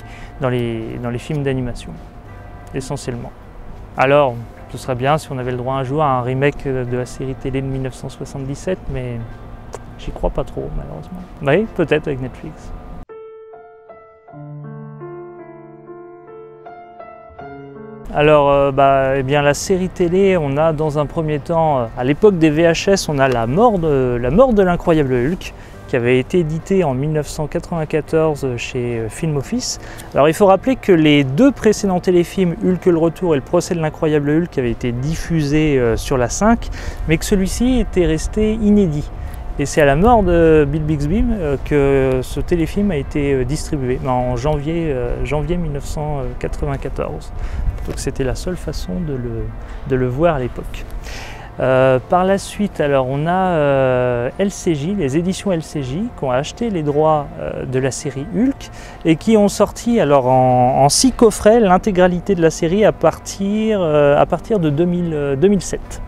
films d'animation, essentiellement. Alors, ce serait bien si on avait le droit un jour à un remake de la série télé de 1977, mais j'y crois pas trop, malheureusement. Oui, peut-être avec Netflix. Alors, eh bien, la série télé, on a dans un premier temps, à l'époque des VHS, on a la mort de l'incroyable Hulk, qui avait été édité en 1994 chez Film Office. Alors, il faut rappeler que les deux précédents téléfilms, Hulk le Retour et le procès de l'incroyable Hulk, avaient été diffusés sur la 5, mais que celui-ci était resté inédit. Et c'est à la mort de Bill Bixby que ce téléfilm a été distribué en janvier 1994. Donc c'était la seule façon de le voir à l'époque. Par la suite, alors on a LCJ, les éditions LCJ, qui ont acheté les droits de la série Hulk et qui ont sorti alors en 6 coffrets l'intégralité de la série à partir de 2007.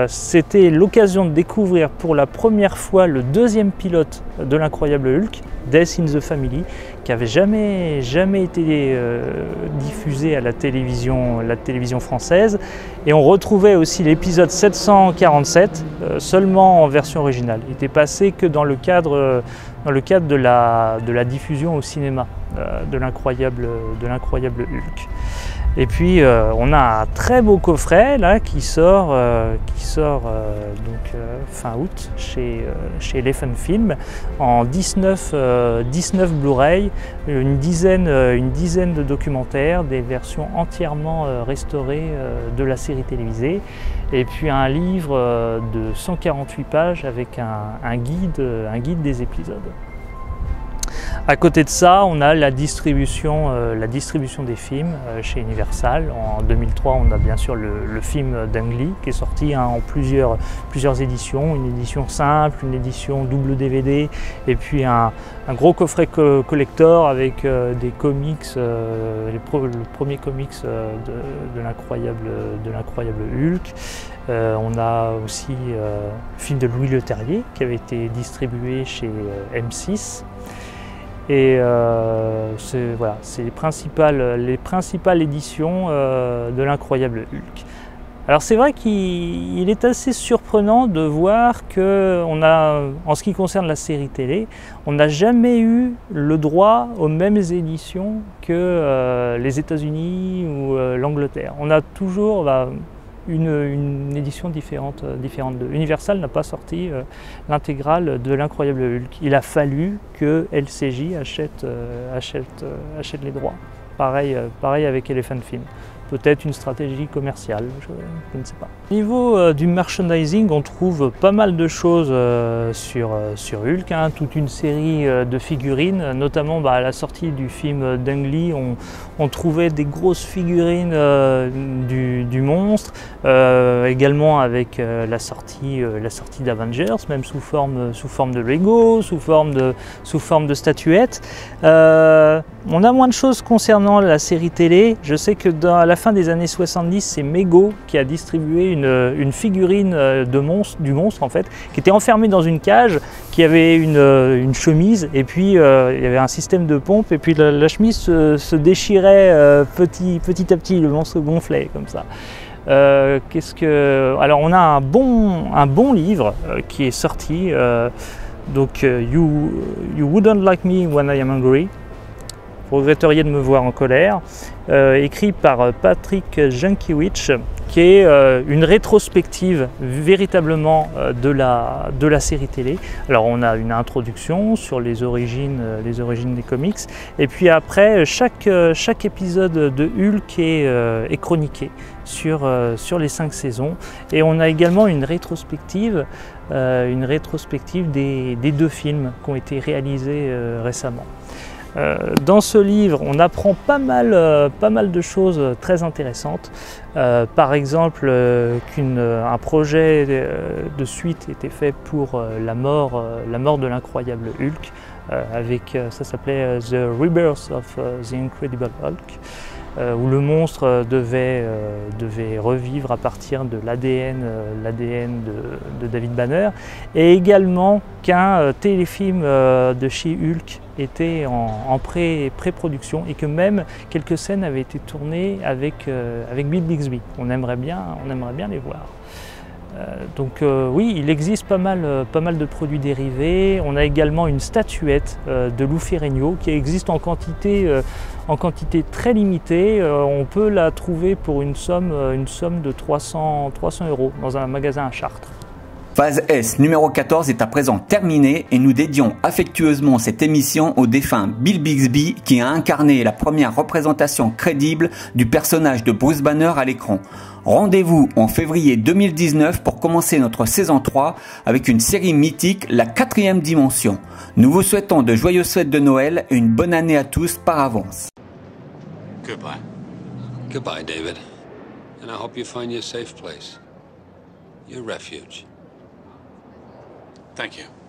C'était l'occasion de découvrir pour la première fois le deuxième pilote de l'incroyable Hulk, Death in the Family, qui n'avait jamais été diffusé à la télévision française. Et on retrouvait aussi l'épisode 747 seulement en version originale. Il était passé que dans le cadre de la diffusion au cinéma de l'incroyable Hulk. Et puis on a un très beau coffret là qui sort fin août chez Elephant Film en 19 Blu-ray, une dizaine de documentaires, des versions entièrement restaurées de la série télévisée, et puis un livre de 148 pages avec un guide des épisodes. À côté de ça, on a la distribution des films chez Universal. En 2003, on a bien sûr le film d'Ang Lee qui est sorti en plusieurs éditions, une édition simple, une édition double DVD, et puis un gros coffret collector avec des comics, le premier comics de l'incroyable Hulk. On a aussi le film de Louis Leterrier qui avait été distribué chez M6. Et c'est les principales éditions de l'incroyable Hulk. Alors c'est vrai qu'il est assez surprenant de voir que en ce qui concerne la série télé, on n'a jamais eu le droit aux mêmes éditions que les États-Unis ou l'Angleterre. On a toujours une édition différente d'eux. Universal n'a pas sorti l'intégrale de l'incroyable Hulk. Il a fallu que LCJ achète les droits. Pareil avec Elephant Film. Peut-être une stratégie commerciale, je ne sais pas. Au niveau du merchandising, on trouve pas mal de choses sur Hulk, toute une série de figurines, notamment à la sortie du film d'Ang Lee, on trouvait des grosses figurines du monstre, également avec la sortie d'Avengers, même sous forme de Lego, sous forme de statuettes. On a moins de choses concernant la série télé. Je sais que à la fin des années 70, c'est Mego qui a distribué une figurine du monstre en fait, qui était enfermée dans une cage, qui avait une chemise, et puis il y avait un système de pompe, et puis la chemise se déchirait petit à petit, le monstre gonflait comme ça. Alors on a un bon livre qui est sorti, donc You Wouldn't Like Me When I Am Angry. Vous regretteriez de me voir en colère, écrit par Patrick Jankiewicz, qui est une rétrospective véritablement de la série télé. Alors on a une introduction sur les origines des comics, et puis après chaque épisode de Hulk est chroniqué sur les 5 saisons, et on a également une rétrospective des 2 films qui ont été réalisés récemment. Dans ce livre, on apprend pas mal de choses très intéressantes. Par exemple, qu'un projet de suite était fait pour la mort de l'incroyable Hulk. ça s'appelait The Rebirth of the Incredible Hulk, où le monstre devait revivre à partir de l'ADN de David Banner, et également qu'un téléfilm de She-Hulk était en pré-production et que même quelques scènes avaient été tournées avec Bill Bixby. On aimerait bien les voir. Oui, il existe pas mal de produits dérivés. On a également une statuette de Lou Ferrigno qui existe en quantité très limitée. On peut la trouver pour une somme de 300 € dans un magasin à Chartres. Phase S numéro 14 est à présent terminée et nous dédions affectueusement cette émission au défunt Bill Bixby qui a incarné la première représentation crédible du personnage de Bruce Banner à l'écran. Rendez-vous en février 2019 pour commencer notre saison 3 avec une série mythique, la 4e dimension. Nous vous souhaitons de joyeuses fêtes de Noël et une bonne année à tous par avance. Goodbye. Goodbye, David. And I hope you find your safe place. Your refuge. Thank you.